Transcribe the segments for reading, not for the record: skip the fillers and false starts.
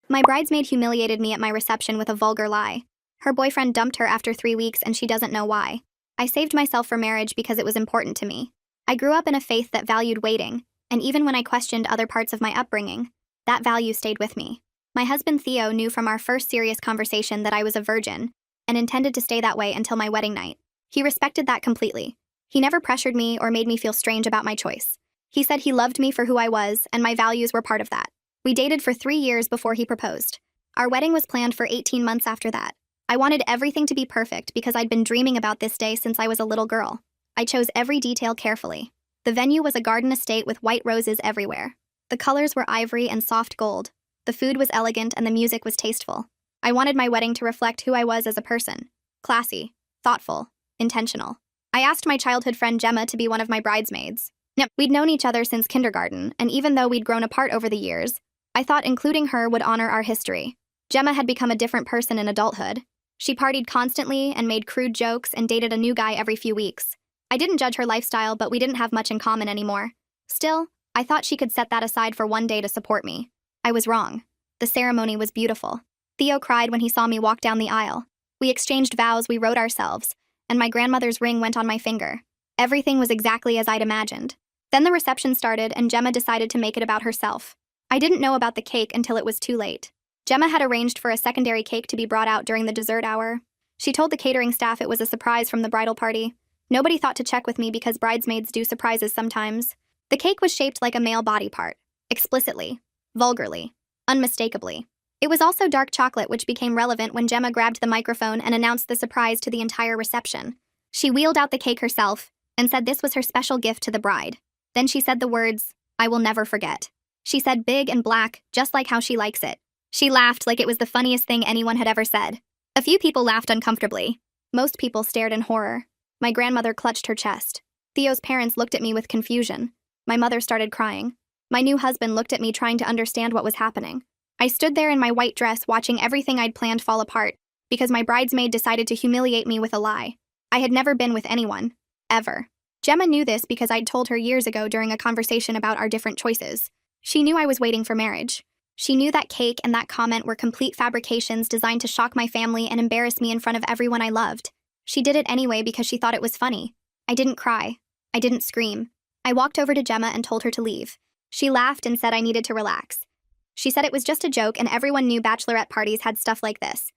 My bridesmaid humiliated me at my reception with a vulgar lie. Her boyfriend dumped her after 3 weeks and she doesn't know why. I saved myself for marriage because it was important to me. I grew up in a faith that valued waiting, and even when I questioned other parts of my upbringing, that value stayed with me. My husband Theo knew from our first serious conversation that I was a virgin, and intended to stay that way until my wedding night. He respected that completely. He never pressured me or made me feel strange about my choice. He said he loved me for who I was, and my values were part of that. We dated for 3 years before he proposed. Our wedding was planned for 18 months after that. I wanted everything to be perfect because I'd been dreaming about this day since I was a little girl. I chose every detail carefully. The venue was a garden estate with white roses everywhere. The colors were ivory and soft gold. The food was elegant and the music was tasteful. I wanted my wedding to reflect who I was as a person. Classy, thoughtful, intentional. I asked my childhood friend Gemma to be one of my bridesmaids. Yep, we'd known each other since kindergarten, and even though we'd grown apart over the years, I thought including her would honor our history. Gemma had become a different person in adulthood. She partied constantly and made crude jokes and dated a new guy every few weeks. I didn't judge her lifestyle, but we didn't have much in common anymore. Still, I thought she could set that aside for one day to support me. I was wrong. The ceremony was beautiful. Theo cried when he saw me walk down the aisle. We exchanged vows we wrote ourselves, and my grandmother's ring went on my finger. Everything was exactly as I'd imagined. Then the reception started, and Gemma decided to make it about herself. I didn't know about the cake until it was too late. Gemma had arranged for a secondary cake to be brought out during the dessert hour. She told the catering staff it was a surprise from the bridal party. Nobody thought to check with me because bridesmaids do surprises sometimes. The cake was shaped like a male body part, explicitly, vulgarly, unmistakably. It was also dark chocolate, which became relevant when Gemma grabbed the microphone and announced the surprise to the entire reception. She wheeled out the cake herself and said this was her special gift to the bride. Then she said the words, "I will never forget." She said big and black, just like how she likes it. She laughed like it was the funniest thing anyone had ever said. A few people laughed uncomfortably. Most people stared in horror. My grandmother clutched her chest. Theo's parents looked at me with confusion. My mother started crying. My new husband looked at me trying to understand what was happening. I stood there in my white dress watching everything I'd planned fall apart because my bridesmaid decided to humiliate me with a lie. I had never been with anyone. Ever. Gemma knew this because I'd told her years ago during a conversation about our different choices. She knew I was waiting for marriage. She knew that cake and that comment were complete fabrications designed to shock my family and embarrass me in front of everyone I loved. She did it anyway because she thought it was funny. I didn't cry. I didn't scream. I walked over to Gemma and told her to leave. She laughed and said I needed to relax. She said it was just a joke and everyone knew bachelorette parties had stuff like this.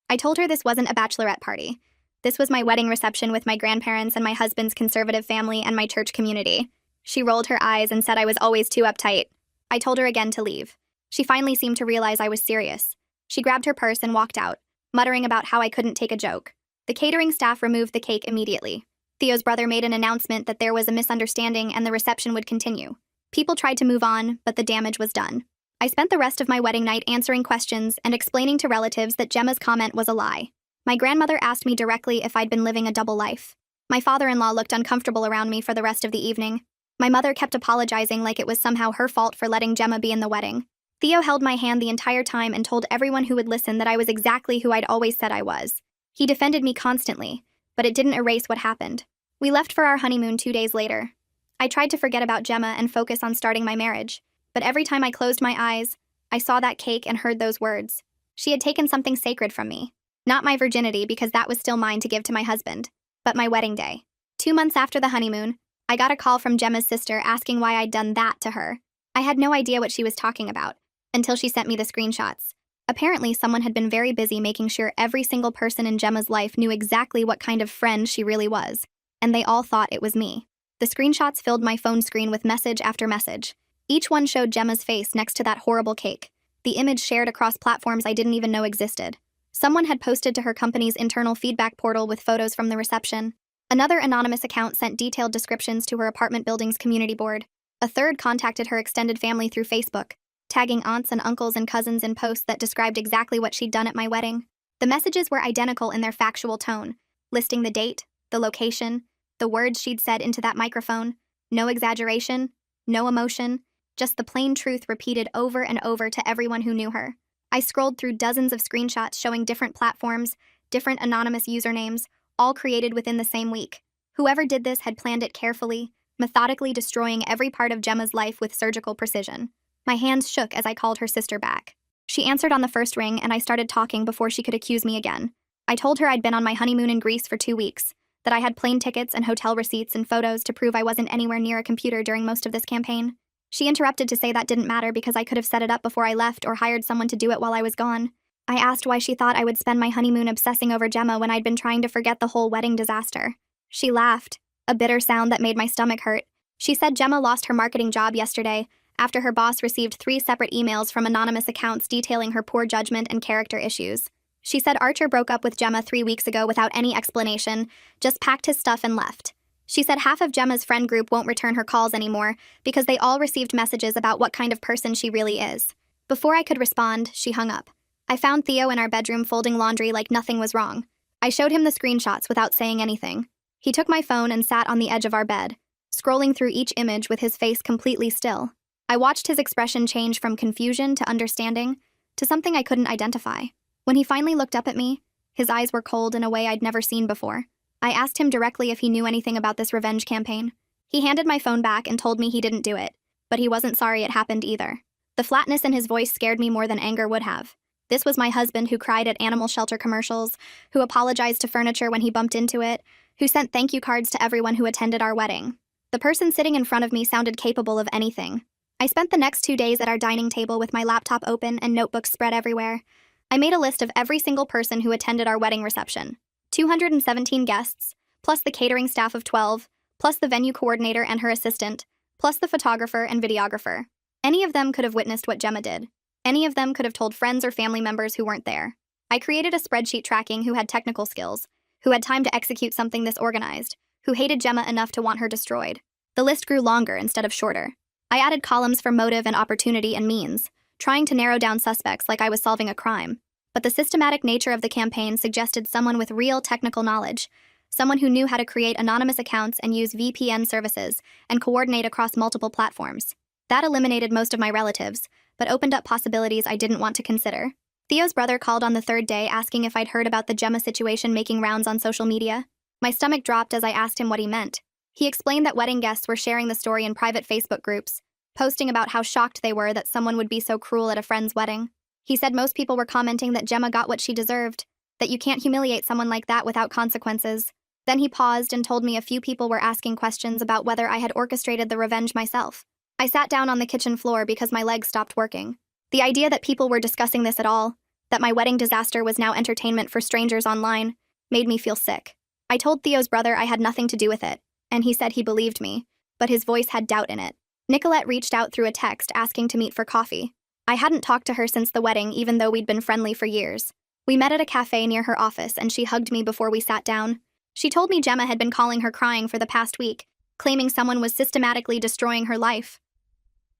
I told her this wasn't a bachelorette party. This was my wedding reception with my grandparents and my husband's conservative family and my church community. She rolled her eyes and said I was always too uptight. I told her again to leave. She finally seemed to realize I was serious. She grabbed her purse and walked out, muttering about how I couldn't take a joke. The catering staff removed the cake immediately. Theo's brother made an announcement that there was a misunderstanding and the reception would continue. People tried to move on, but the damage was done. I spent the rest of my wedding night answering questions and explaining to relatives that Gemma's comment was a lie. My grandmother asked me directly if I'd been living a double life. My father-in-law looked uncomfortable around me for the rest of the evening. My mother kept apologizing like it was somehow her fault for letting Gemma be in the wedding. Theo held my hand the entire time and told everyone who would listen that I was exactly who I'd always said I was. He defended me constantly, but it didn't erase what happened. We left for our honeymoon 2 days later. I tried to forget about Gemma and focus on starting my marriage, but every time I closed my eyes, I saw that cake and heard those words. She had taken something sacred from me. Not my virginity, because that was still mine to give to my husband, but my wedding day. 2 months after the honeymoon, I got a call from Gemma's sister asking why I'd done that to her. I had no idea what she was talking about, until she sent me the screenshots. Apparently, someone had been very busy making sure every single person in Gemma's life knew exactly what kind of friend she really was, and they all thought it was me. The screenshots filled my phone screen with message after message. Each one showed Gemma's face next to that horrible cake. The image shared across platforms I didn't even know existed. Someone had posted to her company's internal feedback portal with photos from the reception. Another anonymous account sent detailed descriptions to her apartment building's community board. A third contacted her extended family through Facebook, tagging aunts and uncles and cousins in posts that described exactly what she'd done at my wedding. The messages were identical in their factual tone, listing the date, the location, the words she'd said into that microphone. No exaggeration, no emotion, just the plain truth repeated over and over to everyone who knew her. I scrolled through dozens of screenshots showing different platforms, different anonymous usernames, all created within the same week. Whoever did this had planned it carefully, methodically destroying every part of Gemma's life with surgical precision. My hands shook as I called her sister back. She answered on the first ring, and I started talking before she could accuse me again. I told her I'd been on my honeymoon in Greece for 2 weeks, that I had plane tickets and hotel receipts and photos to prove I wasn't anywhere near a computer during most of this campaign. She interrupted to say that didn't matter because I could have set it up before I left or hired someone to do it while I was gone. I asked why she thought I would spend my honeymoon obsessing over Gemma when I'd been trying to forget the whole wedding disaster. She laughed, a bitter sound that made my stomach hurt. She said Gemma lost her marketing job yesterday after her boss received 3 separate emails from anonymous accounts detailing her poor judgment and character issues. She said Archer broke up with Gemma 3 weeks ago without any explanation, just packed his stuff and left. She said half of Gemma's friend group won't return her calls anymore because they all received messages about what kind of person she really is. Before I could respond, she hung up. I found Theo in our bedroom folding laundry like nothing was wrong. I showed him the screenshots without saying anything. He took my phone and sat on the edge of our bed, scrolling through each image with his face completely still. I watched his expression change from confusion to understanding to something I couldn't identify. When he finally looked up at me, his eyes were cold in a way I'd never seen before. I asked him directly if he knew anything about this revenge campaign. He handed my phone back and told me he didn't do it, but he wasn't sorry it happened either. The flatness in his voice scared me more than anger would have. This was my husband who cried at animal shelter commercials, who apologized to furniture when he bumped into it, who sent thank you cards to everyone who attended our wedding. The person sitting in front of me sounded capable of anything. I spent the next 2 days at our dining table with my laptop open and notebooks spread everywhere. I made a list of every single person who attended our wedding reception. 217 guests, plus the catering staff of 12, plus the venue coordinator and her assistant, plus the photographer and videographer. Any of them could have witnessed what Gemma did. Any of them could have told friends or family members who weren't there. I created a spreadsheet tracking who had technical skills, who had time to execute something this organized, who hated Gemma enough to want her destroyed. The list grew longer instead of shorter. I added columns for motive and opportunity and means, trying to narrow down suspects like I was solving a crime. But the systematic nature of the campaign suggested someone with real technical knowledge, someone who knew how to create anonymous accounts and use VPN services and coordinate across multiple platforms. That eliminated most of my relatives, but opened up possibilities I didn't want to consider. Theo's brother called on the 3rd day asking if I'd heard about the Gemma situation making rounds on social media. My stomach dropped as I asked him what he meant. He explained that wedding guests were sharing the story in private Facebook groups, posting about how shocked they were that someone would be so cruel at a friend's wedding. He said most people were commenting that Gemma got what she deserved, that you can't humiliate someone like that without consequences. Then he paused and told me a few people were asking questions about whether I had orchestrated the revenge myself. I sat down on the kitchen floor because my legs stopped working. The idea that people were discussing this at all, that my wedding disaster was now entertainment for strangers online, made me feel sick. I told Theo's brother I had nothing to do with it, and he said he believed me, but his voice had doubt in it. Nicolette reached out through a text asking to meet for coffee. I hadn't talked to her since the wedding, even though we'd been friendly for years. We met at a cafe near her office, and she hugged me before we sat down. She told me Gemma had been calling her crying for the past week, claiming someone was systematically destroying her life.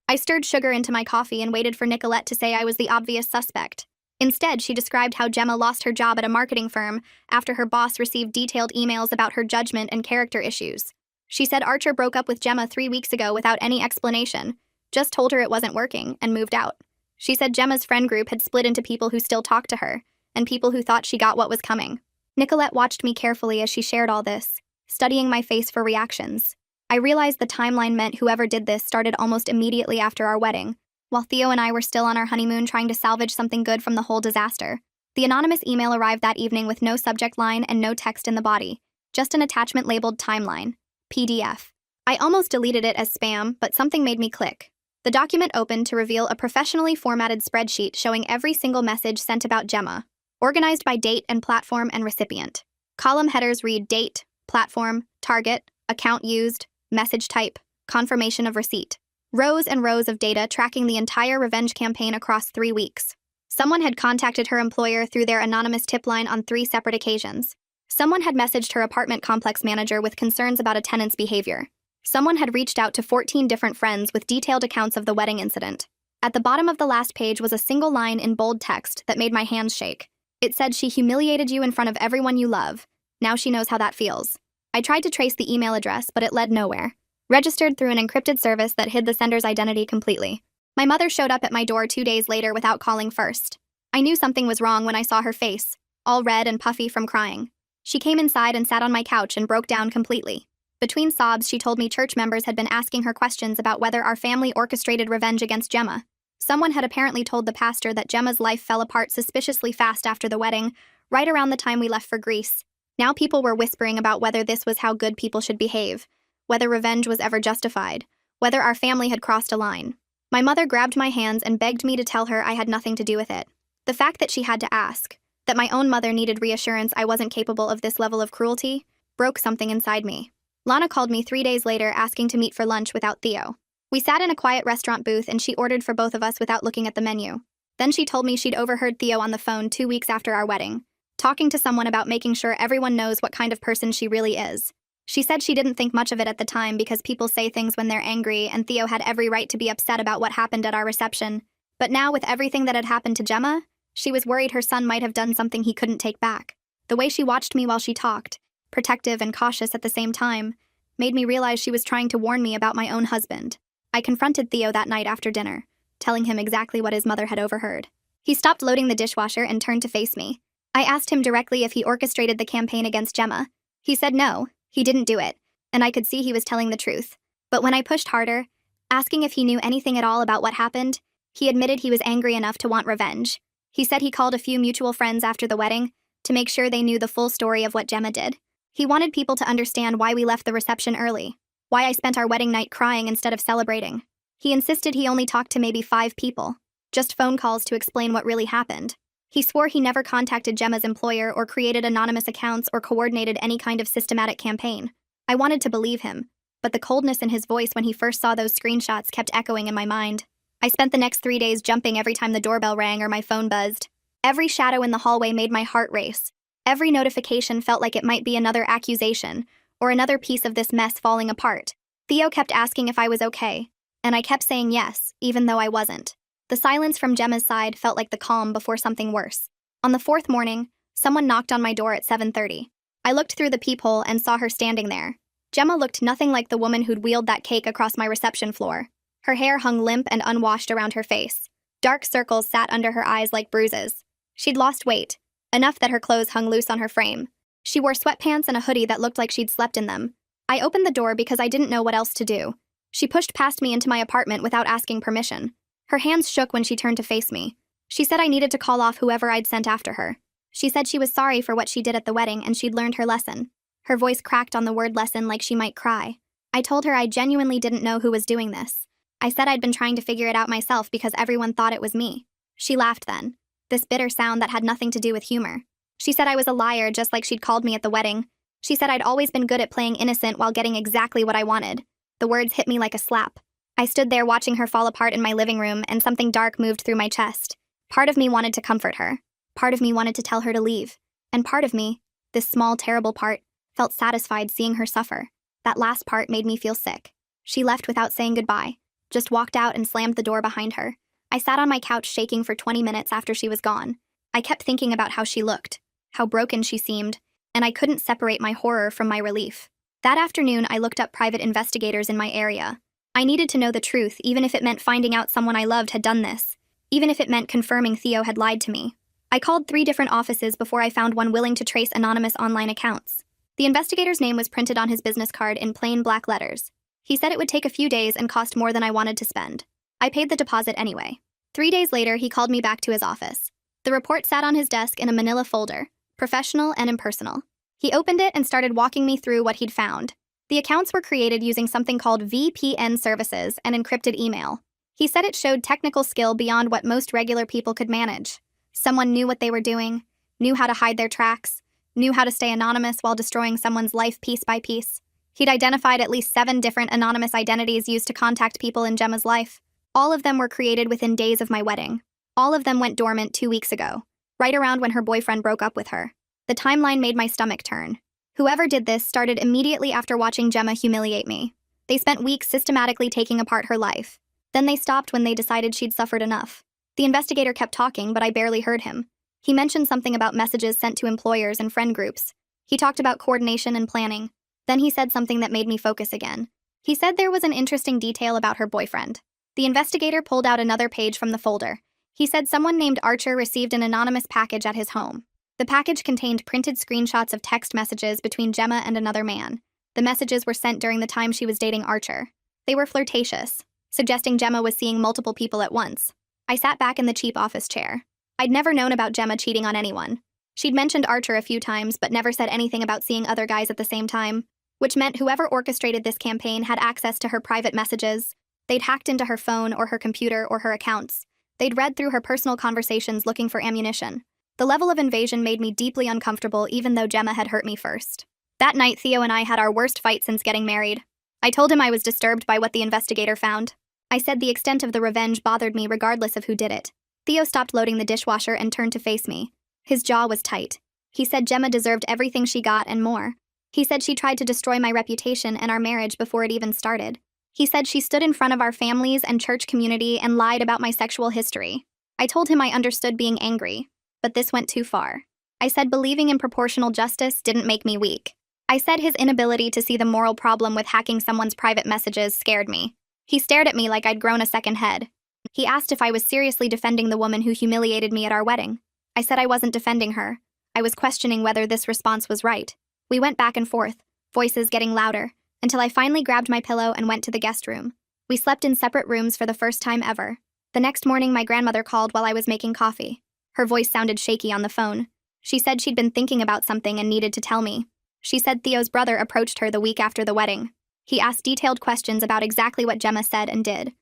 I stirred sugar into my coffee and waited for Nicolette to say I was the obvious suspect. Instead, she described how Gemma lost her job at a marketing firm after her boss received detailed emails about her judgment and character issues. She said Archer broke up with Gemma 3 weeks ago without any explanation, just told her it wasn't working, and moved out. She said Gemma's friend group had split into people who still talked to her, and people who thought she got what was coming. Nicolette watched me carefully as she shared all this, studying my face for reactions. I realized the timeline meant whoever did this started almost immediately after our wedding, while Theo and I were still on our honeymoon trying to salvage something good from the whole disaster. The anonymous email arrived that evening with no subject line and no text in the body, just an attachment labeled Timeline, PDF. I almost deleted it as spam, but something made me click. The document opened to reveal a professionally formatted spreadsheet showing every single message sent about Gemma, organized by date and platform and recipient. Column headers read date, platform, target, account used, message type, confirmation of receipt. Rows and rows of data tracking the entire revenge campaign across 3 weeks. Someone had contacted her employer through their anonymous tip line on 3 separate occasions. Someone had messaged her apartment complex manager with concerns about a tenant's behavior. Someone had reached out to 14 different friends with detailed accounts of the wedding incident. At the bottom of the last page was a single line in bold text that made my hands shake. It said, "She humiliated you in front of everyone you love. Now she knows how that feels." I tried to trace the email address, but it led nowhere. Registered through an encrypted service that hid the sender's identity completely. My mother showed up at my door 2 days later without calling first. I knew something was wrong when I saw her face, all red and puffy from crying. She came inside and sat on my couch and broke down completely. Between sobs, she told me church members had been asking her questions about whether our family orchestrated revenge against Gemma. Someone had apparently told the pastor that Gemma's life fell apart suspiciously fast after the wedding, right around the time we left for Greece. Now people were whispering about whether this was how good people should behave, whether revenge was ever justified, whether our family had crossed a line. My mother grabbed my hands and begged me to tell her I had nothing to do with it. The fact that she had to ask, that my own mother needed reassurance I wasn't capable of this level of cruelty, broke something inside me. Lana called me 3 days later asking to meet for lunch without Theo. We sat in a quiet restaurant booth and she ordered for both of us without looking at the menu. Then she told me she'd overheard Theo on the phone 2 weeks after our wedding, talking to someone about making sure everyone knows what kind of person she really is. She said she didn't think much of it at the time because people say things when they're angry and Theo had every right to be upset about what happened at our reception. But now with everything that had happened to Gemma, she was worried her son might have done something he couldn't take back. The way she watched me while she talked, protective and cautious at the same time, made me realize she was trying to warn me about my own husband. I confronted Theo that night after dinner, telling him exactly what his mother had overheard. He stopped loading the dishwasher and turned to face me. I asked him directly if he orchestrated the campaign against Gemma. He said no, he didn't do it, and I could see he was telling the truth. But when I pushed harder, asking if he knew anything at all about what happened, he admitted he was angry enough to want revenge. He said he called a few mutual friends after the wedding to make sure they knew the full story of what Gemma did. He wanted people to understand why we left the reception early, why I spent our wedding night crying instead of celebrating. He insisted he only talked to maybe 5 people, just phone calls to explain what really happened. He swore he never contacted Gemma's employer or created anonymous accounts or coordinated any kind of systematic campaign. I wanted to believe him, but the coldness in his voice when he first saw those screenshots kept echoing in my mind. I spent the next 3 days jumping every time the doorbell rang or my phone buzzed. Every shadow in the hallway made my heart race. Every notification felt like it might be another accusation, or another piece of this mess falling apart. Theo kept asking if I was okay, and I kept saying yes, even though I wasn't. The silence from Gemma's side felt like the calm before something worse. On the 4th morning, someone knocked on my door at 7:30. I looked through the peephole and saw her standing there. Gemma looked nothing like the woman who'd wheeled that cake across my reception floor. Her hair hung limp and unwashed around her face. Dark circles sat under her eyes like bruises. She'd lost weight, enough that her clothes hung loose on her frame. She wore sweatpants and a hoodie that looked like she'd slept in them. I opened the door because I didn't know what else to do. She pushed past me into my apartment without asking permission. Her hands shook when she turned to face me. She said I needed to call off whoever I'd sent after her. She said she was sorry for what she did at the wedding and she'd learned her lesson. Her voice cracked on the word lesson like she might cry. I told her I genuinely didn't know who was doing this. I said I'd been trying to figure it out myself because everyone thought it was me. She laughed then, this bitter sound that had nothing to do with humor. She said I was a liar just like she'd called me at the wedding. She said I'd always been good at playing innocent while getting exactly what I wanted. The words hit me like a slap. I stood there watching her fall apart in my living room and something dark moved through my chest. Part of me wanted to comfort her. Part of me wanted to tell her to leave. And part of me, this small, terrible part, felt satisfied seeing her suffer. That last part made me feel sick. She left without saying goodbye, just walked out and slammed the door behind her. I sat on my couch shaking for 20 minutes after she was gone. I kept thinking about how she looked, how broken she seemed, and I couldn't separate my horror from my relief. That afternoon, I looked up private investigators in my area. I needed to know the truth, even if it meant finding out someone I loved had done this, even if it meant confirming Theo had lied to me. I called 3 different offices before I found one willing to trace anonymous online accounts. The investigator's name was printed on his business card in plain black letters. He said it would take a few days and cost more than I wanted to spend. I paid the deposit anyway. 3 days later, he called me back to his office. The report sat on his desk in a manila folder, professional and impersonal. He opened it and started walking me through what he'd found. The accounts were created using something called VPN services and encrypted email. He said it showed technical skill beyond what most regular people could manage. Someone knew what they were doing, knew how to hide their tracks, knew how to stay anonymous while destroying someone's life piece by piece. He'd identified at least 7 different anonymous identities used to contact people in Gemma's life. All of them were created within days of my wedding. All of them went dormant 2 weeks ago, right around when her boyfriend broke up with her. The timeline made my stomach turn. Whoever did this started immediately after watching Gemma humiliate me. They spent weeks systematically taking apart her life. Then they stopped when they decided she'd suffered enough. The investigator kept talking, but I barely heard him. He mentioned something about messages sent to employers and friend groups. He talked about coordination and planning. Then he said something that made me focus again. He said there was an interesting detail about her boyfriend. The investigator pulled out another page from the folder. He said someone named Archer received an anonymous package at his home. The package contained printed screenshots of text messages between Gemma and another man. The messages were sent during the time she was dating Archer. They were flirtatious, suggesting Gemma was seeing multiple people at once. I sat back in the cheap office chair. I'd never known about Gemma cheating on anyone. She'd mentioned Archer a few times, but never said anything about seeing other guys at the same time, which meant whoever orchestrated this campaign had access to her private messages. They'd hacked into her phone or her computer or her accounts. They'd read through her personal conversations looking for ammunition. The level of invasion made me deeply uncomfortable, even though Gemma had hurt me first. That night, Theo and I had our worst fight since getting married. I told him I was disturbed by what the investigator found. I said the extent of the revenge bothered me regardless of who did it. Theo stopped loading the dishwasher and turned to face me. His jaw was tight. He said Gemma deserved everything she got and more. He said she tried to destroy my reputation and our marriage before it even started. He said she stood in front of our families and church community and lied about my sexual history. I told him I understood being angry, but this went too far. I said believing in proportional justice didn't make me weak. I said his inability to see the moral problem with hacking someone's private messages scared me. He stared at me like I'd grown a second head. He asked if I was seriously defending the woman who humiliated me at our wedding. I said I wasn't defending her. I was questioning whether this response was right. We went back and forth, voices getting louder, until I finally grabbed my pillow and went to the guest room. We slept in separate rooms for the first time ever. The next morning, my grandmother called while I was making coffee. Her voice sounded shaky on the phone. She said she'd been thinking about something and needed to tell me. She said Theo's brother approached her the week after the wedding. He asked detailed questions about exactly what Gemma said and did.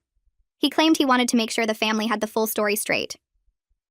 He claimed he wanted to make sure the family had the full story straight.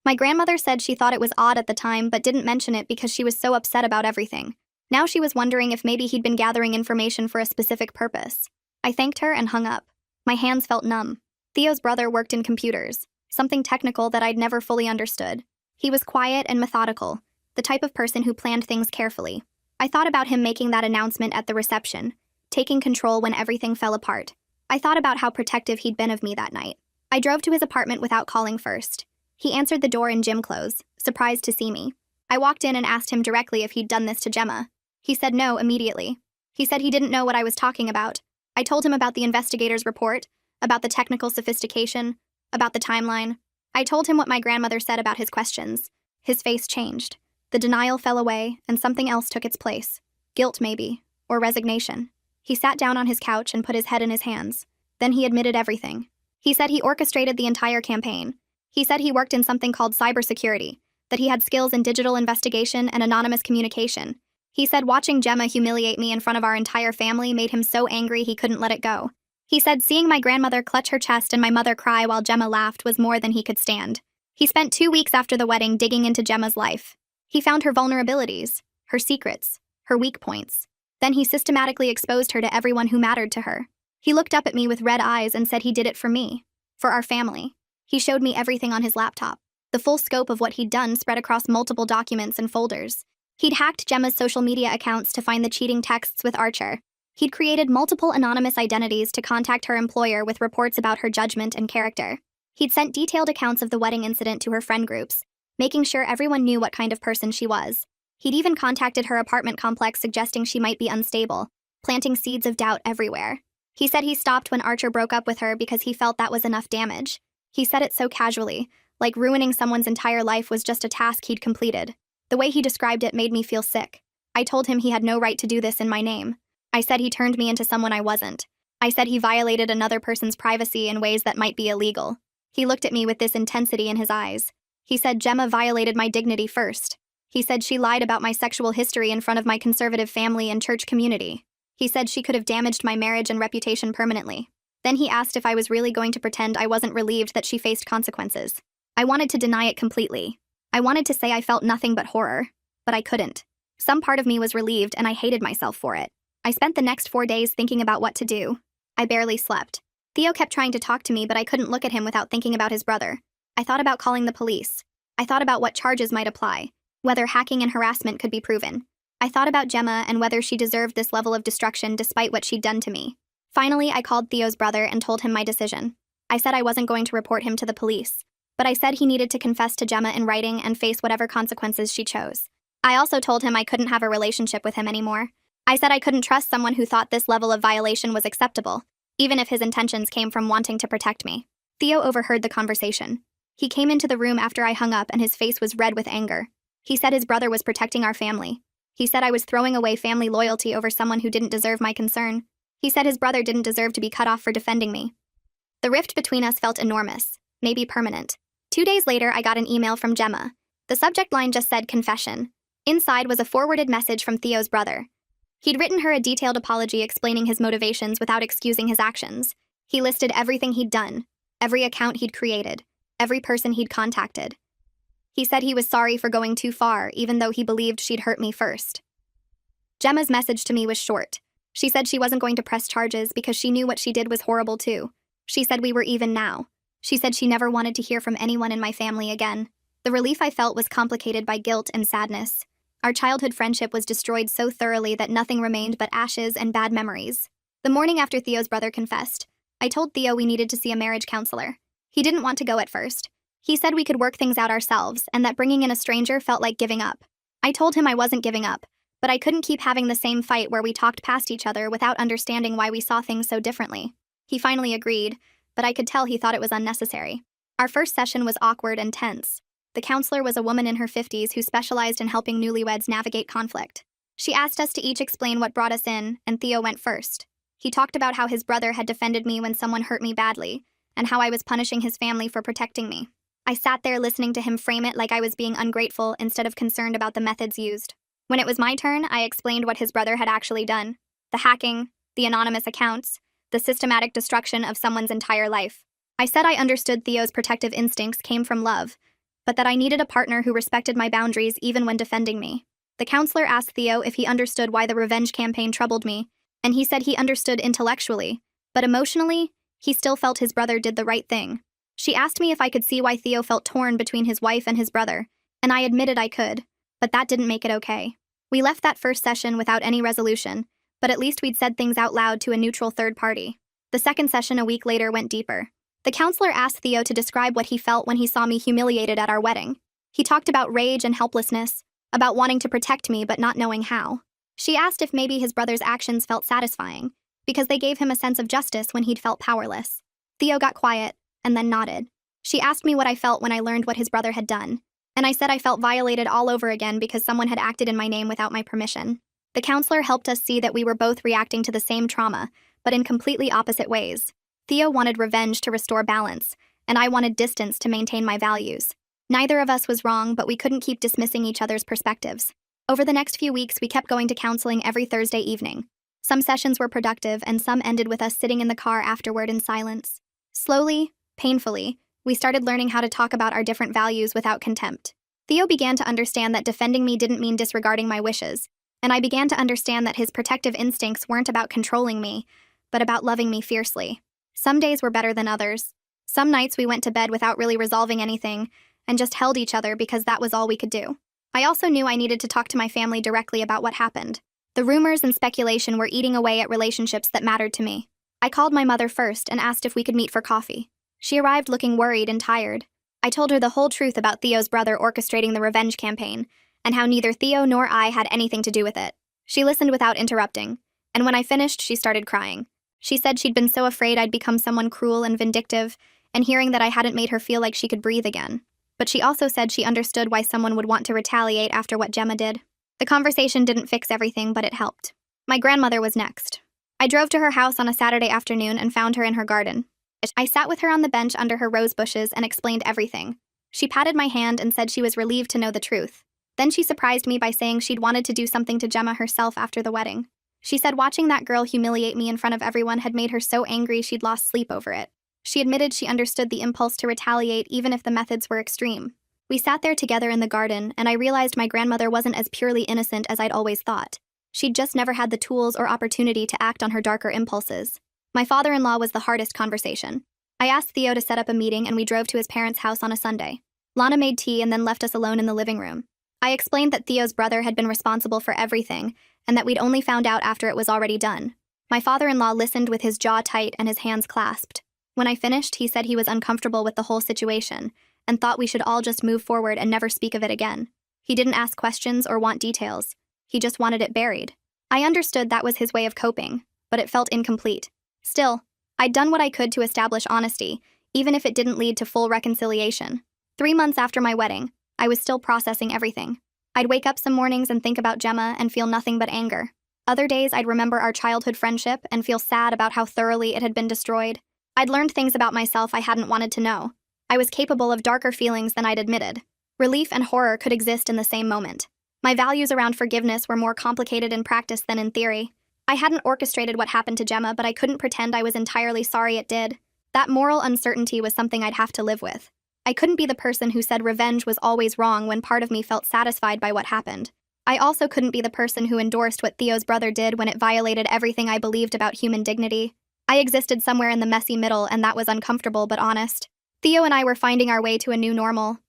My grandmother said she thought it was odd at the time but didn't mention it because she was so upset about everything. Now she was wondering if maybe he'd been gathering information for a specific purpose. I thanked her and hung up. My hands felt numb. Theo's brother worked in computers, something technical that I'd never fully understood. He was quiet and methodical, the type of person who planned things carefully. I thought about him making that announcement at the reception, taking control when everything fell apart. I thought about how protective he'd been of me that night. I drove to his apartment without calling first. He answered the door in gym clothes, surprised to see me. I walked in and asked him directly if he'd done this to Gemma. He said no immediately. He said he didn't know what I was talking about. I told him about the investigator's report, about the technical sophistication, about the timeline. I told him what my grandmother said about his questions. His face changed. The denial fell away, and something else took its place. Guilt, maybe, or resignation. He sat down on his couch and put his head in his hands. Then he admitted everything. He said he orchestrated the entire campaign. He said he worked in something called cybersecurity, that he had skills in digital investigation and anonymous communication. He said watching Gemma humiliate me in front of our entire family made him so angry he couldn't let it go. He said seeing my grandmother clutch her chest and my mother cry while Gemma laughed was more than he could stand. He spent 2 weeks after the wedding digging into Gemma's life. He found her vulnerabilities, her secrets, her weak points. Then he systematically exposed her to everyone who mattered to her. He looked up at me with red eyes and said he did it for me, for our family. He showed me everything on his laptop. The full scope of what he'd done spread across multiple documents and folders. He'd hacked Gemma's social media accounts to find the cheating texts with Archer. He'd created multiple anonymous identities to contact her employer with reports about her judgment and character. He'd sent detailed accounts of the wedding incident to her friend groups, making sure everyone knew what kind of person she was. He'd even contacted her apartment complex suggesting she might be unstable, planting seeds of doubt everywhere. He said he stopped when Archer broke up with her because he felt that was enough damage. He said it so casually, like ruining someone's entire life was just a task he'd completed. The way he described it made me feel sick. I told him he had no right to do this in my name. I said he turned me into someone I wasn't. I said he violated another person's privacy in ways that might be illegal. He looked at me with this intensity in his eyes. He said Gemma violated my dignity first. He said she lied about my sexual history in front of my conservative family and church community. He said she could have damaged my marriage and reputation permanently. Then he asked if I was really going to pretend I wasn't relieved that she faced consequences. I wanted to deny it completely. I wanted to say I felt nothing but horror, but I couldn't. Some part of me was relieved and I hated myself for it. I spent the next 4 days thinking about what to do. I barely slept. Theo kept trying to talk to me, but I couldn't look at him without thinking about his brother. I thought about calling the police. I thought about what charges might apply, whether hacking and harassment could be proven. I thought about Gemma and whether she deserved this level of destruction despite what she'd done to me. Finally, I called Theo's brother and told him my decision. I said I wasn't going to report him to the police, but I said he needed to confess to Gemma in writing and face whatever consequences she chose. I also told him I couldn't have a relationship with him anymore. I said I couldn't trust someone who thought this level of violation was acceptable, even if his intentions came from wanting to protect me. Theo overheard the conversation. He came into the room after I hung up and his face was red with anger. He said his brother was protecting our family. He said I was throwing away family loyalty over someone who didn't deserve my concern. He said his brother didn't deserve to be cut off for defending me. The rift between us felt enormous. maybe permanent. 2 days later, I got an email from Gemma. The subject line just said confession. Inside was a forwarded message from Theo's brother. He'd written her a detailed apology explaining his motivations without excusing his actions. He listed everything he'd done, every account he'd created, every person he'd contacted. He said he was sorry for going too far, even though he believed she'd hurt me first. Gemma's message to me was short. She said she wasn't going to press charges because she knew what she did was horrible too. She said we were even now. She said she never wanted to hear from anyone in my family again. The relief I felt was complicated by guilt and sadness. Our childhood friendship was destroyed so thoroughly that nothing remained but ashes and bad memories. The morning after Theo's brother confessed, I told Theo we needed to see a marriage counselor. He didn't want to go at first. He said we could work things out ourselves and that bringing in a stranger felt like giving up. I told him I wasn't giving up, but I couldn't keep having the same fight where we talked past each other without understanding why we saw things so differently. He finally agreed, but I could tell he thought it was unnecessary. Our first session was awkward and tense. The counselor was a woman in her 50s who specialized in helping newlyweds navigate conflict. She asked us to each explain what brought us in, and Theo went first. He talked about how his brother had defended me when someone hurt me badly, and how I was punishing his family for protecting me. I sat there listening to him frame it like I was being ungrateful instead of concerned about the methods used. When it was my turn, I explained what his brother had actually done. The hacking, the anonymous accounts, the systematic destruction of someone's entire life. I said I understood Theo's protective instincts came from love, but that I needed a partner who respected my boundaries even when defending me. The counselor asked Theo if he understood why the revenge campaign troubled me, and he said he understood intellectually, but emotionally, he still felt his brother did the right thing. She asked me if I could see why Theo felt torn between his wife and his brother, and I admitted I could, but that didn't make it okay. We left that first session without any resolution, but at least we'd said things out loud to a neutral third party. The second session a week later went deeper. The counselor asked Theo to describe what he felt when he saw me humiliated at our wedding. He talked about rage and helplessness, about wanting to protect me but not knowing how. She asked if maybe his brother's actions felt satisfying, because they gave him a sense of justice when he'd felt powerless. Theo got quiet, and then nodded. She asked me what I felt when I learned what his brother had done, and I said I felt violated all over again because someone had acted in my name without my permission. The counselor helped us see that we were both reacting to the same trauma, but in completely opposite ways. Theo wanted revenge to restore balance, and I wanted distance to maintain my values. Neither of us was wrong, but we couldn't keep dismissing each other's perspectives. Over the next few weeks, we kept going to counseling every Thursday evening. Some sessions were productive, and some ended with us sitting in the car afterward in silence. Slowly, painfully, we started learning how to talk about our different values without contempt. Theo began to understand that defending me didn't mean disregarding my wishes, and I began to understand that his protective instincts weren't about controlling me, but about loving me fiercely. Some days were better than others. Some nights we went to bed without really resolving anything, and just held each other because that was all we could do. I also knew I needed to talk to my family directly about what happened. The rumors and speculation were eating away at relationships that mattered to me. I called my mother first and asked if we could meet for coffee. She arrived looking worried and tired. I told her the whole truth about Theo's brother orchestrating the revenge campaign, and how neither Theo nor I had anything to do with it. She listened without interrupting, and when I finished, she started crying. She said she'd been so afraid I'd become someone cruel and vindictive, and hearing that I hadn't made her feel like she could breathe again. But she also said she understood why someone would want to retaliate after what Gemma did. The conversation didn't fix everything, but it helped. My grandmother was next. I drove to her house on a Saturday afternoon and found her in her garden. I sat with her on the bench under her rose bushes and explained everything. She patted my hand and said she was relieved to know the truth. Then she surprised me by saying she'd wanted to do something to Gemma herself after the wedding. She said watching that girl humiliate me in front of everyone had made her so angry she'd lost sleep over it. She admitted she understood the impulse to retaliate even if the methods were extreme. We sat there together in the garden, and I realized my grandmother wasn't as purely innocent as I'd always thought. She'd just never had the tools or opportunity to act on her darker impulses. My father-in-law was the hardest conversation. I asked Theo to set up a meeting, and we drove to his parents' house on a Sunday. Lana made tea and then left us alone in the living room. I explained that Theo's brother had been responsible for everything, and that we'd only found out after it was already done. My father-in-law listened with his jaw tight and his hands clasped. When I finished, he said he was uncomfortable with the whole situation, and thought we should all just move forward and never speak of it again. He didn't ask questions or want details. He just wanted it buried. I understood that was his way of coping, but it felt incomplete. Still, I'd done what I could to establish honesty, even if it didn't lead to full reconciliation. 3 months after my wedding, I was still processing everything. I'd wake up some mornings and think about Gemma and feel nothing but anger. Other days, I'd remember our childhood friendship and feel sad about how thoroughly it had been destroyed. I'd learned things about myself I hadn't wanted to know. I was capable of darker feelings than I'd admitted. Relief and horror could exist in the same moment. My values around forgiveness were more complicated in practice than in theory. I hadn't orchestrated what happened to Gemma, but I couldn't pretend I was entirely sorry it did. That moral uncertainty was something I'd have to live with. I couldn't be the person who said revenge was always wrong when part of me felt satisfied by what happened. I also couldn't be the person who endorsed what Theo's brother did when it violated everything I believed about human dignity. I existed somewhere in the messy middle, and that was uncomfortable but honest. Theo and I were finding our way to a new normal.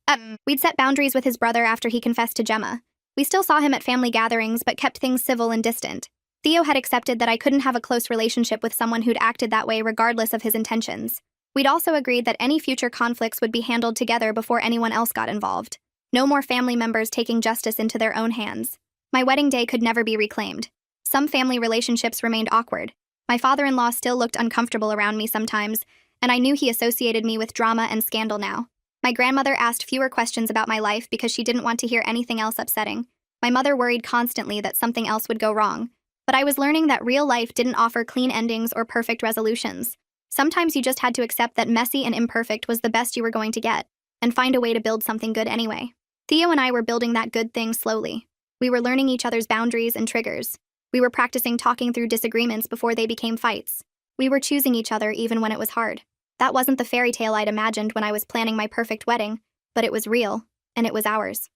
We'd set boundaries with his brother after he confessed to Gemma. We still saw him at family gatherings, but kept things civil and distant. Theo had accepted that I couldn't have a close relationship with someone who'd acted that way regardless of his intentions. We'd also agreed that any future conflicts would be handled together before anyone else got involved. No more family members taking justice into their own hands. My wedding day could never be reclaimed. Some family relationships remained awkward. My father-in-law still looked uncomfortable around me sometimes, and I knew he associated me with drama and scandal now. My grandmother asked fewer questions about my life because she didn't want to hear anything else upsetting. My mother worried constantly that something else would go wrong. But I was learning that real life didn't offer clean endings or perfect resolutions. Sometimes you just had to accept that messy and imperfect was the best you were going to get, and find a way to build something good anyway. Theo and I were building that good thing slowly. We were learning each other's boundaries and triggers. We were practicing talking through disagreements before they became fights. We were choosing each other even when it was hard. That wasn't the fairy tale I'd imagined when I was planning my perfect wedding, but it was real, and it was ours.